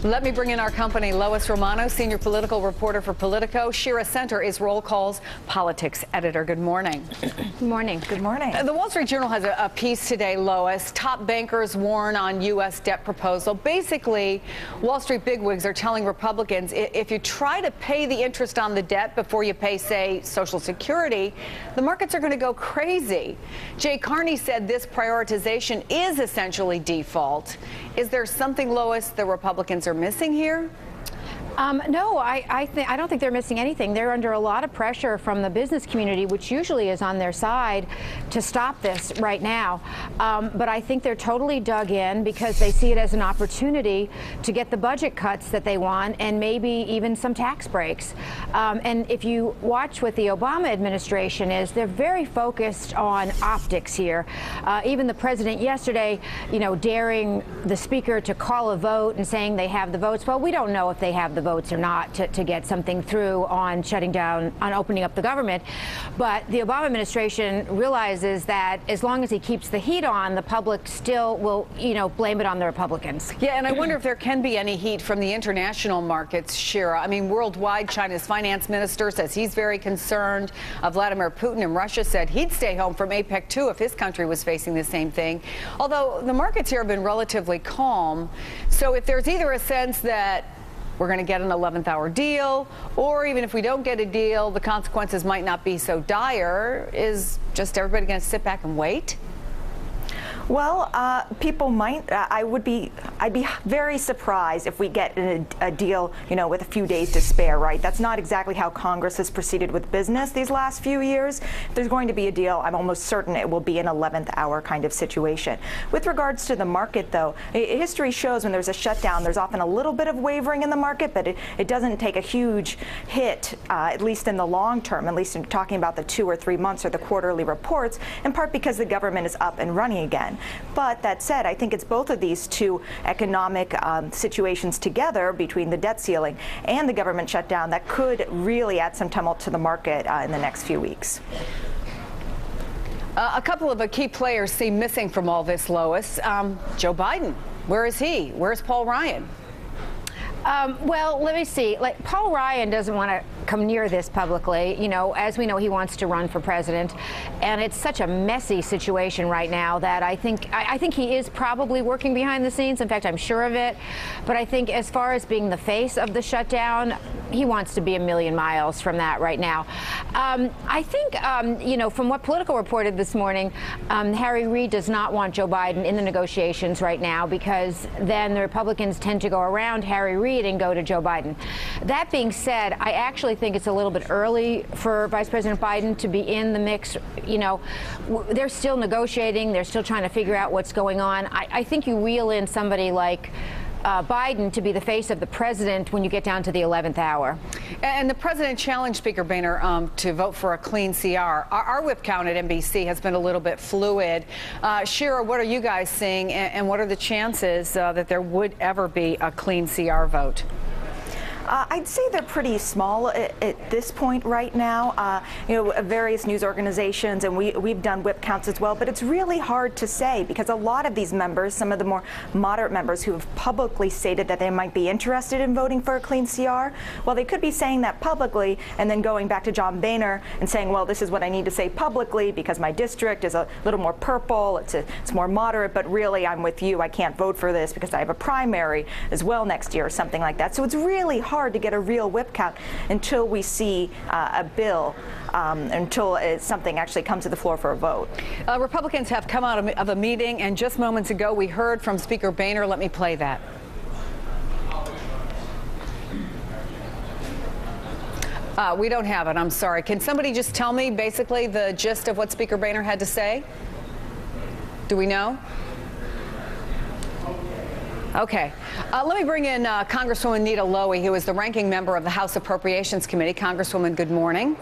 Let me bring in our company, Lois Romano, senior political reporter for Politico. Shira Center is Roll Call's politics editor. Good morning. Good morning. Good morning. The Wall Street Journal has a piece today, Lois. Top bankers warn on U.S. debt proposal. Basically, Wall Street bigwigs are telling Republicans if you try to pay the interest on the debt before you pay, say, Social Security, the markets are going to go crazy. Jay Carney said this prioritization is essentially default. Is there something, Lois, the Republicans are missing here? No, I don't think they're missing anything. They're under a lot of pressure from the business community, which usually is on their side, to stop this right now. But I think they're totally dug in because they see it as an opportunity to get the budget cuts that they want and maybe even some tax breaks. And if you watch what the Obama administration is, they're very focused on optics here. Even the president yesterday, daring the speaker to call a vote and saying they have the votes. Well, we don't know if they have the votes or not to get something through on shutting down, on opening up the government. But the Obama administration realizes that as long as he keeps the heat on, the public still will, blame it on the Republicans. Yeah, and I wonder if there can be any heat from the international markets, Shira. I mean, worldwide, China's finance minister says he's very concerned. Vladimir Putin in Russia said he'd stay home from APEC too if his country was facing the same thing. Although the markets here have been relatively calm. So if there's either a sense that we're going to get an 11th hour deal, or even if we don't get a deal, the consequences might not be so dire, is just everybody going to sit back and wait? Well, people might. I'd be very surprised if we get a deal, with a few days to spare, right? That's not exactly how Congress has proceeded with business these last few years. If there's going to be a deal, I'm almost certain it will be an 11th hour kind of situation. With regards to the market, though, history shows when there's a shutdown, there's often a little bit of wavering in the market, but it doesn't take a huge hit, at least in the long term, at least in talking about the 2 or 3 months or the quarterly reports, in part because the government is up and running again. But that said, I think it's both of these two economic situations together, between the debt ceiling and the government shutdown, that could really add some tumult to the market in the next few weeks. A couple of key players seem missing from all this, Lois. Joe Biden, where is he? Where's Paul Ryan? Well, let me see. Paul Ryan doesn't want to come near this publicly. As we know, he wants to run for president, and it's such a messy situation right now that I think he is probably working behind the scenes. In fact, I'm sure of it. But I think as far as being the face of the shutdown, he wants to be a million miles from that right now. I think, from what Politico reported this morning, Harry Reid does not want Joe Biden in the negotiations right now because then the Republicans tend to go around Harry Reid and go to Joe Biden. That being said, I actually think it's a little bit early for Vice President Biden to be in the mix. They're still negotiating. They're still trying to figure out what's going on. I think you reel in somebody like Biden to be the face of the president when you get down to the 11th hour. And the president challenged Speaker Boehner to vote for a clean CR. Our whip count at NBC has been a little bit fluid. Shira, what are you guys seeing, and what are the chances that there would ever be a clean CR vote? I'd say they're pretty small at this point right now. Various news organizations, and we've done whip counts as well, but it's really hard to say because a lot of these members, some of the more moderate members who have publicly stated that they might be interested in voting for a clean CR, well, they could be saying that publicly and then going back to John Boehner and saying, well, this is what I need to say publicly because my district is a little more purple, it's more moderate, but really I'm with you. I can't vote for this because I have a primary as well next year or something like that. So it's really hard to get a real whip count until we see a bill, until something actually comes to the floor for a vote. Republicans have come out of a meeting, and just moments ago we heard from Speaker Boehner. Let me play that. We don't have it. I'm sorry. Can somebody just tell me basically the gist of what Speaker Boehner had to say? Do we know? Okay. Let me bring in Congresswoman Nita Lowey, who is the ranking member of the House Appropriations Committee. Congresswoman, good morning.